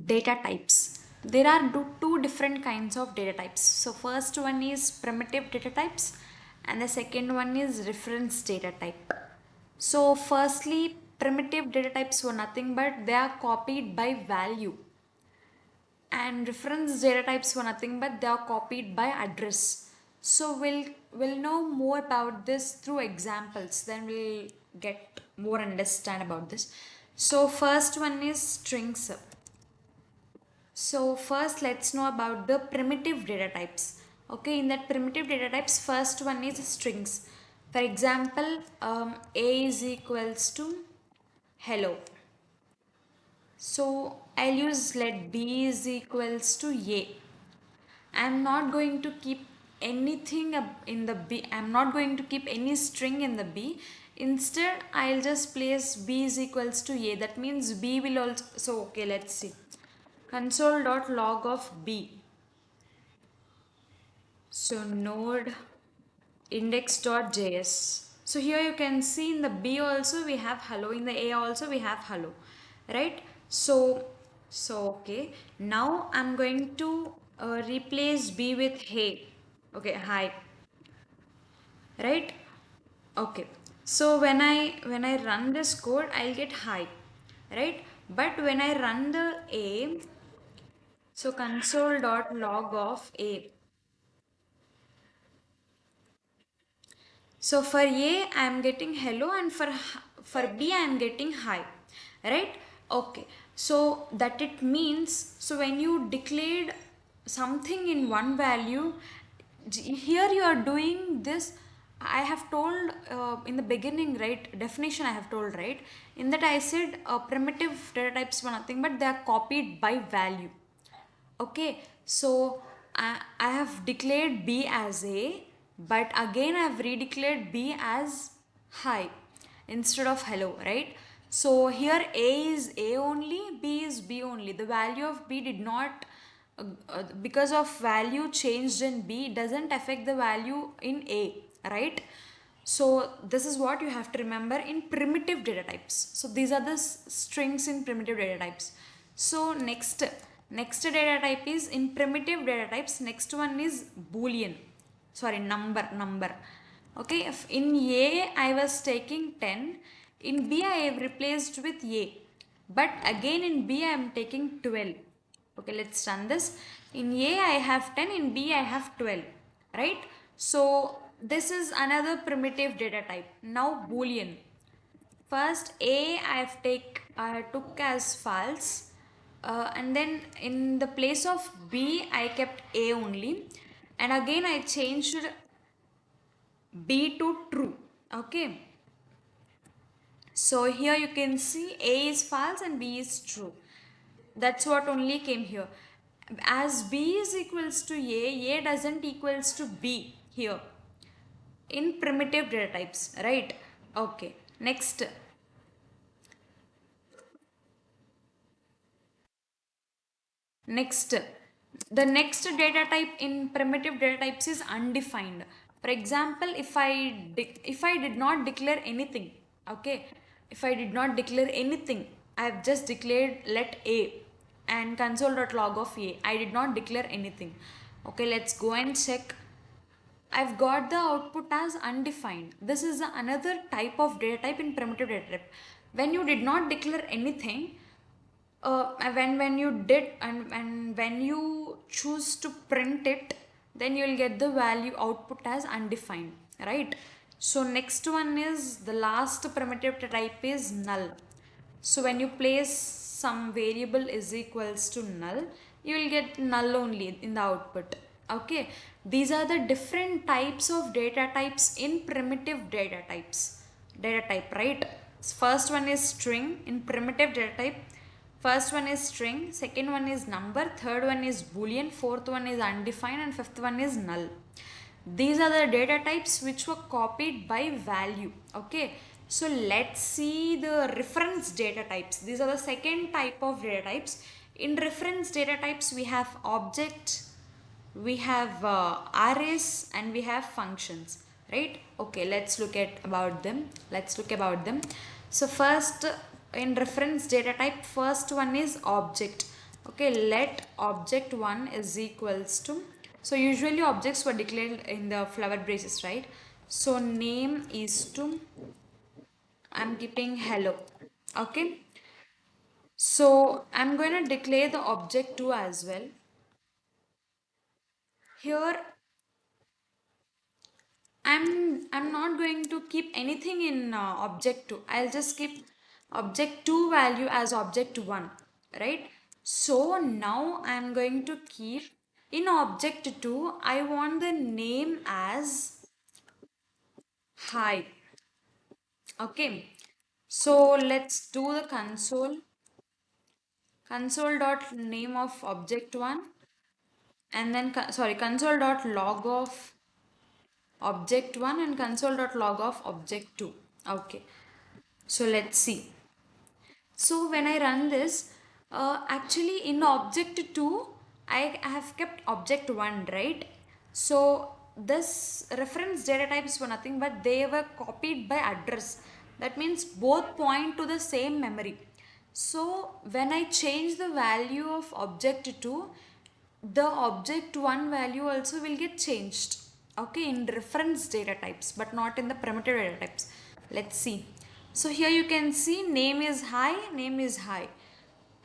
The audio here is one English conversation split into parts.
Data types. There are two different kinds of data types. So first one is primitive data types and the second one is reference data type. So firstly, primitive data types were nothing but they are copied by value, and reference data types were nothing but they are copied by address. So we'll know more about this through examples, then we'll get more understand about this. So first one is strings. So first let's know about the primitive data types. Okay, in that primitive data types, first one is strings. For example, a is equals to hello. So I'll use let b is equals to a. I'm not going to keep anything in the b. I'm not going to keep any string in the b. Instead, I'll just place b is equals to a. That means b will also. So okay, let's see. Console.log of b. So node index.js. So here you can see in the b also we have hello, in the a also we have hello, right? So okay, now I'm going to replace b with hey. Okay, hi, right? Okay, so when I run this code, I'll get hi, right? But when I run the a, so console.log of a. So for A I am getting hello, and for B I am getting hi, right? Okay. So that it means, so when you declared something in one value, here you are doing this. I have told in the beginning, right? Definition I have told, right? In that I said primitive data types were nothing but they are copied by value. Okay, so I have declared B as A, but again I have redeclared B as hi instead of hello, right? So here A is A only, B is B only. The value of B did not, because of value changed in B, doesn't affect the value in A, right? So this is what you have to remember in primitive data types. So these are the strings in primitive data types. So next data type is in primitive data types. Next one is Boolean. Sorry, number. Okay, if in A I was taking 10, in B I have replaced with A. But again in B I am taking 12. Okay, let's run this. In A I have 10, in B I have 12, right? So this is another primitive data type. Now Boolean. First A I took as false, and then in the place of B I kept A only, and again I changed B to true. Okay. So here you can see A is false and B is true. That's what only came here. As B is equals to A doesn't equals to B here in primitive data types, right? Okay. Next, the next data type in primitive data types is undefined. For example, if I did not declare anything, okay, if I did not declare anything, I have just declared let a and console.log of a. I did not declare anything. Okay, let's go and check. I've got the output as undefined. This is another type of data type in primitive data type. When you did not declare anything, when you did and when you choose to print it, then you will get the value output as undefined, right? So next one is the last primitive type is null. So when you place some variable is equals to null, you will get null only in the output. Okay, these are the different types of data types in primitive data type, right? First one is string in primitive data type. First one is string, second one is number, third one is boolean, fourth one is undefined, and fifth one is null. These are the data types which were copied by value. Okay, so let's see the reference data types. These are the second type of data types. In reference data types, we have object, we have arrays, and we have functions, right? Okay, let's look about them. So first, in reference data type, first one is object. Okay, let object1 is equals to, so usually objects were declared in the flower braces, right? So name is to, I'm keeping hello. Okay, so I'm going to declare the object2 as well. Here I'm not going to keep anything in object2. I'll just keep object2 value as object1, right? So now I'm going to keep in object2, I want the name as hi. Okay. So let's do the console dot name of object1, and then sorry, console dot log of object1 and console dot log of object2. Okay. So let's see. So when I run this, actually in object 2, I have kept object 1, right? So this reference data types were nothing but they were copied by address. That means both point to the same memory. So when I change the value of object 2, the object 1 value also will get changed. Okay, in reference data types, but not in the primitive data types. Let's see. So here you can see name is high, name is high.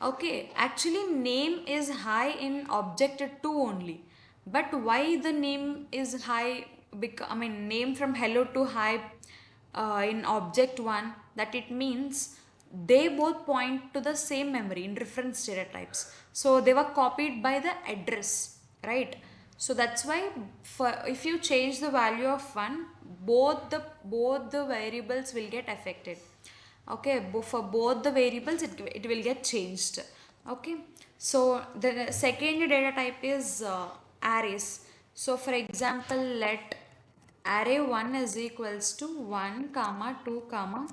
Okay, actually name is high in object 2 only. But why the name is high, I mean name from hello to high in object 1, that it means they both point to the same memory in reference data types. So they were copied by the address, right? So that's why for if you change the value of one, both the variables will get affected. Okay, for both the variables it will get changed. Okay, so the second data type is arrays. So for example, let array 1 is equals to 1 comma 2 comma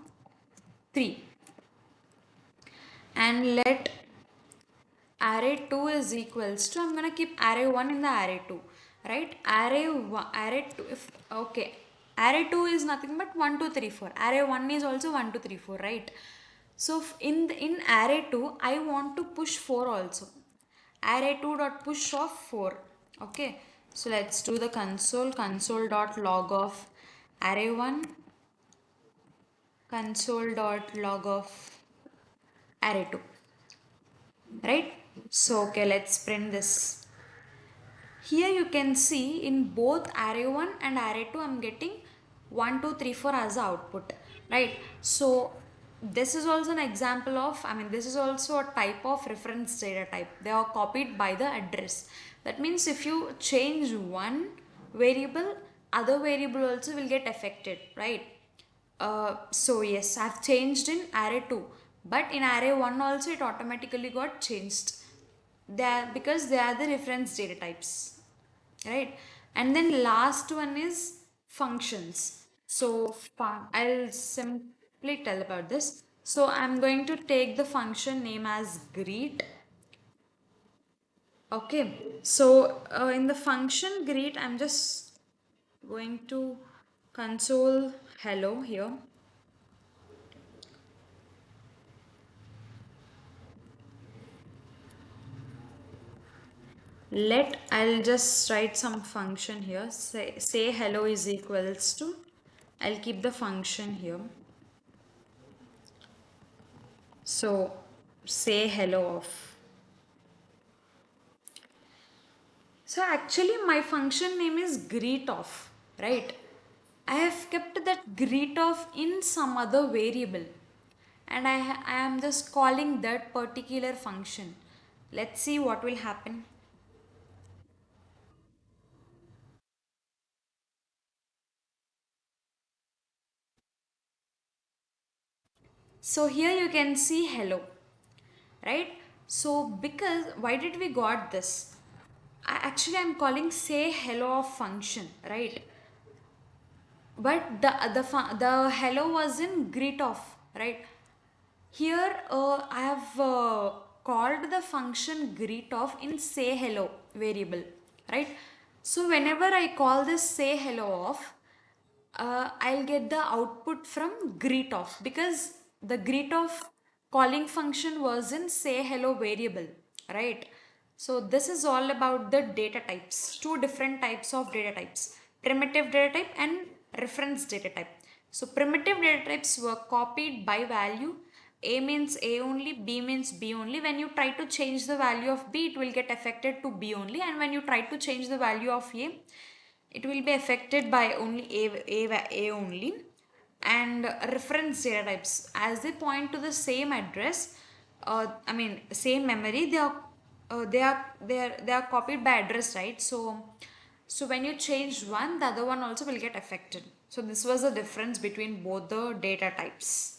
3, and let array 2 is equals to, I'm going to keep array 1 in the array 2, right? Array 1, array 2, if okay, array 2 is nothing but 1 2 3 4, array 1 is also 1 2 3 4, right? So in array 2 I want to push 4 also, array 2 dot push of 4. Okay, so let's do the console dot log of array 1, console dot log of array 2, right? So okay, let's print this. Here you can see in both array 1 and array 2 I'm getting 1 2 3 4 as the output, right? So this is also an example of, I mean this is also a type of reference data type. They are copied by the address. That means if you change one variable, other variable also will get affected, right? So yes, I've changed in array 2, but in array 1 also it automatically got changed. They are, because they are the reference data types, right? And then last one is functions. So I'll simply tell about this. So I'm going to take the function name as greet. Okay, so in the function greet I'm just going to console hello here. Let, I'll just write some function here. Say hello is equals to, I'll keep the function here. So say hello of. So actually my function name is greet of, right? I have kept that greet of in some other variable, and I am just calling that particular function. Let's see what will happen. So here you can see hello, right? So because why did we got this? Actually I'm calling say hello of function, right? But the hello was in greet of, right? Here I have called the function greet of in say hello variable, right? So whenever I call this say hello of, I'll get the output from greet of, because the greet of calling function was in say hello variable, right? So this is all about the data types, two different types of data types, primitive data type and reference data type. So primitive data types were copied by value. A means A only, B means B only. When you try to change the value of B, it will get affected to B only, and when you try to change the value of A, it will be affected by only A only. And reference data types, as they point to the same address, same memory, they are copied by address, right? So when you change one, the other one also will get affected. So this was the difference between both the data types.